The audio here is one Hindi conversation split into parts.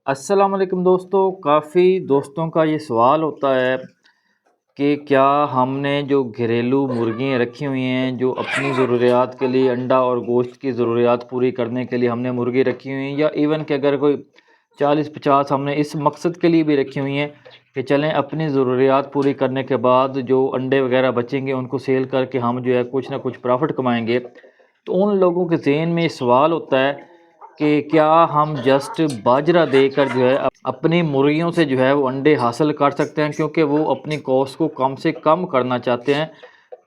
अस्सलाम वालेकुम दोस्तों। काफ़ी दोस्तों का ये सवाल होता है कि क्या हमने जो घरेलू मुर्गियाँ रखी हुई हैं, जो अपनी ज़रूरियात के लिए अंडा और गोश्त की ज़रूरियात पूरी करने के लिए हमने मुर्गी रखी हुई हैं, या इवन कि अगर कोई 40-50 हमने इस मकसद के लिए भी रखी हुई हैं कि चलें अपनी ज़रूरियात पूरी करने के बाद जो अंडे वगैरह बचेंगे उनको सेल करके हम जो है कुछ ना कुछ प्रॉफिट कमाएंगे। तो उन लोगों के ज़हन में ये सवाल होता है कि क्या हम जस्ट बाजरा देकर जो है अपनी मुर्गियों से जो है वो अंडे हासिल कर सकते हैं, क्योंकि वो अपनी कॉस्ट को कम से कम करना चाहते हैं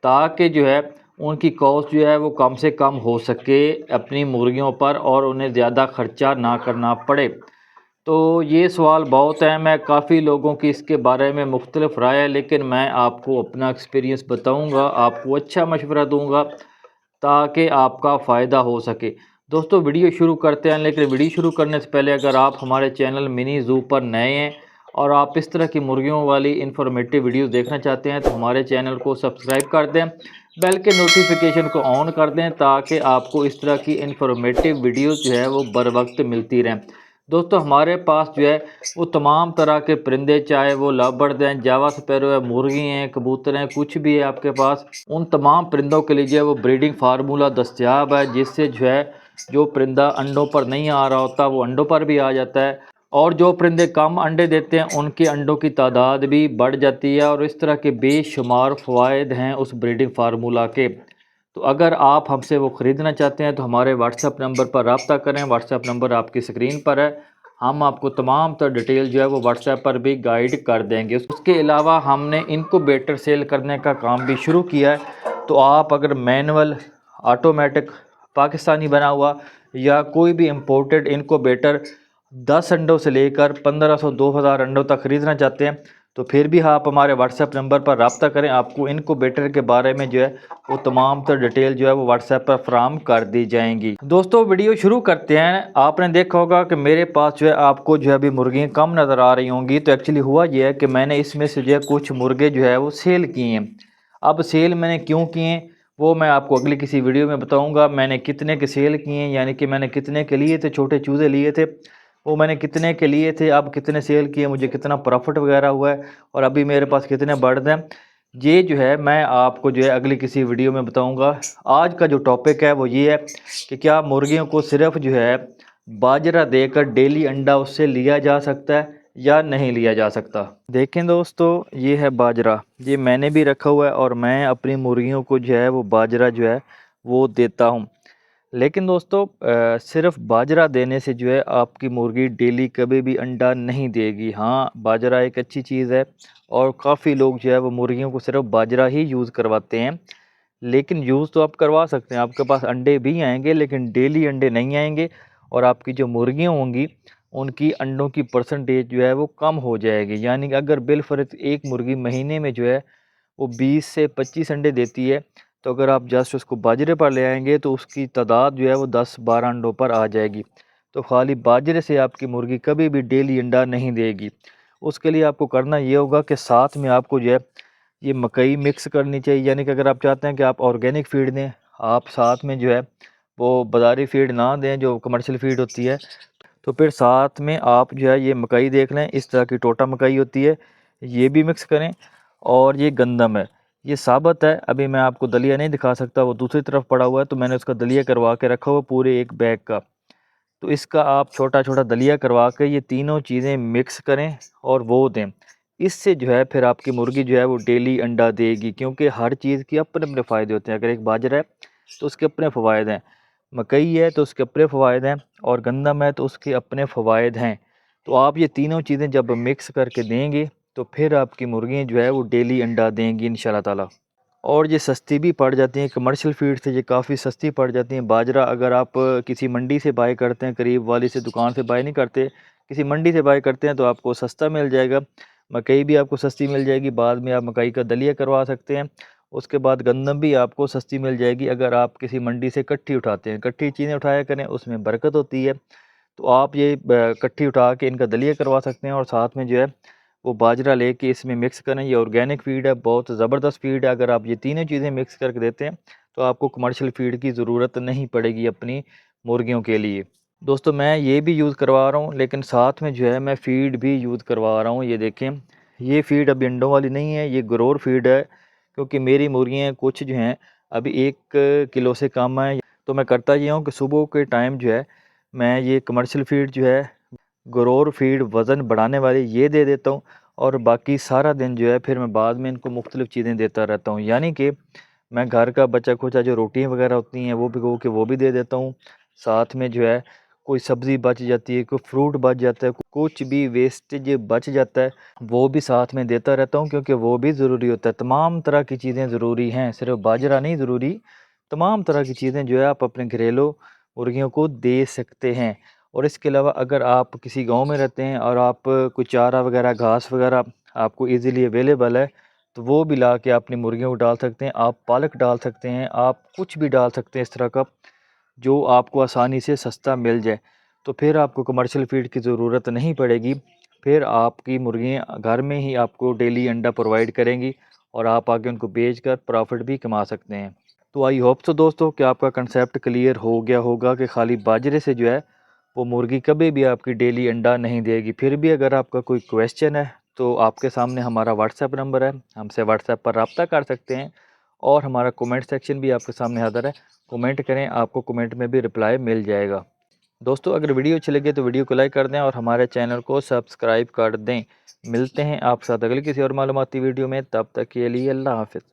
ताकि जो है उनकी कॉस्ट जो है वो कम से कम हो सके अपनी मुर्गियों पर और उन्हें ज़्यादा ख़र्चा ना करना पड़े। तो ये सवाल बहुत है, मैं काफ़ी लोगों की इसके बारे में मुख्तलिफ राय है, लेकिन मैं आपको अपना एक्सपीरियंस बताऊंगा, आपको अच्छा मशवरा दूंगा ताकि आपका फ़ायदा हो सके। दोस्तों वीडियो शुरू करते हैं, लेकिन वीडियो शुरू करने से पहले अगर आप हमारे चैनल मिनी ज़ू पर नए हैं और आप इस तरह की मुर्गियों वाली इन्फॉर्मेटिव वीडियोस देखना चाहते हैं तो हमारे चैनल को सब्सक्राइब कर दें, बेल के नोटिफिकेशन को ऑन कर दें ताकि आपको इस तरह की इन्फॉर्मेटिव वीडियोस जो है वो बर वक्त मिलती रहें। दोस्तों हमारे पास जो है वो तमाम तरह के परिंदे, चाहे वो लव बर्ड हैं, जावा स्पैरो है, मुर्गी हैं, कबूतर हैं, कुछ भी है आपके पास, उन तमाम परिंदों के लिए जो है वो ब्रीडिंग फार्मूला दस्तयाब है, जिससे जो है जो परिंदा अंडों पर नहीं आ रहा होता वो अंडों पर भी आ जाता है, और जो परिंदे कम अंडे देते हैं उनके अंडों की तादाद भी बढ़ जाती है। और इस तरह के बेशुमार फ़वाइद हैं उस ब्रीडिंग फार्मूला के। तो अगर आप हमसे वो ख़रीदना चाहते हैं तो हमारे व्हाट्सएप नंबर पर रब्ता करें। व्हाट्सएप नंबर आपकी स्क्रीन पर है, हम आपको तमाम तर डिटेल जो है वो व्हाट्सएप पर भी गाइड कर देंगे। उसके अलावा हमने इनक्यूबेटर सेल करने का काम भी शुरू किया है। तो आप अगर मैनुअल, ऑटोमेटिक, पाकिस्तानी बना हुआ या कोई भी इम्पोर्टेड इनक्यूबेटर 10 अंडों से लेकर 1500-2000 अंडों तक ख़रीदना चाहते हैं तो फिर भी आप हमारे व्हाट्सएप नंबर पर रब्ता करें। आपको इनक्यूबेटर के बारे में जो है वो तमाम तर डिटेल जो है वो व्हाट्सएप पर फराहम कर दी जाएंगी। दोस्तों वीडियो शुरू करते हैं। आपने देखा होगा कि मेरे पास जो है आपको जो है अभी मुर्गियाँ कम नज़र आ रही होंगी। तो एक्चुअली हुआ ये है कि मैंने इसमें से जो है कुछ मुर्गे जो है वो सेल किए हैं। अब सेल मैंने क्यों किए वो मैं आपको अगली किसी वीडियो में बताऊंगा। मैंने कितने के सेल किए हैं, यानी कि मैंने कितने के लिए थे, छोटे चूज़े लिए थे वो मैंने कितने के लिए थे, अब कितने सेल किए, मुझे कितना प्रॉफिट वगैरह हुआ है और अभी मेरे पास कितने बर्ड हैं, ये जो है मैं आपको जो है अगली किसी वीडियो में बताऊंगा। आज का जो टॉपिक है वो ये है कि क्या मुर्गियों को सिर्फ जो है बाजरा देकर डेली अंडा उससे लिया जा सकता है या नहीं लिया जा सकता। देखें दोस्तों, ये है बाजरा, ये मैंने भी रखा हुआ है और मैं अपनी मुर्गियों को जो है वो बाजरा जो है वो देता हूँ। लेकिन दोस्तों सिर्फ बाजरा देने से जो है आपकी मुर्गी डेली कभी भी अंडा नहीं देगी। हाँ, बाजरा एक अच्छी चीज़ है और काफ़ी लोग जो है वो मुर्गियों को सिर्फ बाजरा ही यूज़ करवाते हैं, लेकिन यूज़ तो आप करवा सकते हैं, आपके पास अंडे भी आएंगे लेकिन डेली अंडे नहीं आएंगे और आपकी जो मुर्गियाँ होंगी उनकी अंडों की परसेंटेज जो है वो कम हो जाएगी। यानी कि अगर बिलफर्ज एक मुर्गी महीने में जो है वो 20 से 25 अंडे देती है, तो अगर आप जस्ट उसको बाजरे पर ले आएंगे तो उसकी तादाद जो है वो 10-12 अंडों पर आ जाएगी। तो खाली बाजरे से आपकी मुर्गी कभी भी डेली अंडा नहीं देगी। उसके लिए आपको करना ये होगा कि साथ में आपको जो है ये मकई मिक्स करनी चाहिए। यानी कि अगर आप चाहते हैं कि आप ऑर्गेनिक फीड दें, आप साथ में जो है वो बाज़ारी फीड ना दें जो कमर्शियल फीड होती है, तो फिर साथ में आप जो है ये मकई देख लें, इस तरह की टोटा मकई होती है, ये भी मिक्स करें। और ये गंदम है, ये साबुत है, अभी मैं आपको दलिया नहीं दिखा सकता, वो दूसरी तरफ पड़ा हुआ है, तो मैंने उसका दलिया करवा के रखा हुआ पूरे एक बैग का। तो इसका आप छोटा छोटा दलिया करवा के ये तीनों चीज़ें मिक्स करें और वो दें। इससे जो है फिर आपकी मुर्गी जो है वो डेली अंडा देगी, क्योंकि हर चीज़ के अपने अपने फ़ायदे होते हैं। अगर एक बाजरा है तो उसके अपने फ़वाद हैं, मकई है तो उसके अपने फ़वाद हैं, और गंदम है तो उसके अपने फ़वाद हैं। तो आप ये तीनों चीज़ें जब मिक्स करके देंगे तो फिर आपकी मुर्गियाँ जो है वो डेली अंडा देंगी इंशाल्लाह ताला। और ये सस्ती भी पड़ जाती हैं, कमर्शियल फीड से ये काफ़ी सस्ती पड़ जाती हैं। बाजरा अगर आप किसी मंडी से बाय करते हैं, करीब वाली से दुकान से बाय नहीं करते, किसी मंडी से बाय करते हैं तो आपको सस्ता मिल जाएगा। मकई भी आपको सस्ती मिल जाएगी, बाद में आप मकई का दलिया करवा सकते हैं। उसके बाद गंदम भी आपको सस्ती मिल जाएगी अगर आप किसी मंडी से इकट्ठी उठाते हैं। इकट्ठी चीज़ें उठाया करें, उसमें बरकत होती है। तो आप ये इकट्ठी उठा के इनका दलिया करवा सकते हैं और साथ में जो है वो बाजरा लेके इसमें मिक्स करें। ये ऑर्गेनिक फीड है, बहुत ज़बरदस्त फीड है। अगर आप ये तीनों चीज़ें मिक्स करके देते हैं तो आपको कमर्शियल फीड की ज़रूरत नहीं पड़ेगी अपनी मुर्गियों के लिए। दोस्तों मैं ये भी यूज़ करवा रहा हूँ, लेकिन साथ में जो है मैं फ़ीड भी यूज़ करवा रहा हूँ। ये देखें, ये फ़ीड अभी अंडों वाली नहीं है, ये ग्रोअर फ़ीड है, क्योंकि मेरी मुर्गियाँ कुछ जो हैं अभी 1 किलो से कम है। तो मैं करता ये हूँ कि सुबह के टाइम जो है मैं ये कमर्शियल फ़ीड जो है, ग्रोअर फ़ीड वज़न बढ़ाने वाली ये दे देता हूँ, और बाकी सारा दिन जो है फिर मैं बाद में इनको मुख्तलिफ़ चीज़ें देता रहता हूँ। यानी कि मैं घर का बचा-खुचा जो रोटियाँ वग़ैरह होती हैं वो भिगो के वो भी दे देता हूँ। साथ में जो है कोई सब्ज़ी बच जाती है, कोई फ्रूट बच जाता है, कुछ भी वेस्टेज बच जाता है, वो भी साथ में देता रहता हूँ, क्योंकि वो भी ज़रूरी होता है। तमाम तरह की चीज़ें ज़रूरी हैं, सिर्फ़ बाजरा नहीं ज़रूरी, तमाम तरह की चीज़ें जो है आप अपने घरेलू मुर्गियों को दे सकते हैं। और इसके अलावा अगर आप किसी गाँव में रहते हैं और आप कोई चारा वग़ैरह, घास वग़ैरह आपको ईज़िली अवेलेबल है, तो वो भी ला के अपनी मुर्गियों को डाल सकते हैं। आप पालक डाल सकते हैं, आप कुछ भी डाल सकते हैं इस तरह का, जो आपको आसानी से सस्ता मिल जाए। तो फिर आपको कमर्शियल फ़ीड की ज़रूरत नहीं पड़ेगी। फिर आपकी मुर्गियाँ घर में ही आपको डेली अंडा प्रोवाइड करेंगी और आप आगे उनको बेचकर प्रॉफ़िट भी कमा सकते हैं। तो आई होप सो दोस्तों कि आपका कंसेप्ट क्लियर हो गया होगा कि खाली बाजरे से जो है वो मुर्गी कभी भी आपकी डेली अंडा नहीं देगी। फिर भी अगर आपका कोई क्वेश्चन है तो आपके सामने हमारा व्हाट्सएप नंबर है, हमसे व्हाट्सएप पर रब्ता कर सकते हैं, और हमारा कमेंट सेक्शन भी आपके सामने हाज़िर है। कमेंट करें, आपको कमेंट में भी रिप्लाई मिल जाएगा। दोस्तों अगर वीडियो अच्छी लगे तो वीडियो को लाइक कर दें और हमारे चैनल को सब्सक्राइब कर दें। मिलते हैं आप साथ अगली किसी और मालूमाती वीडियो में, तब तक के लिए अल्लाह हाफ़िज़।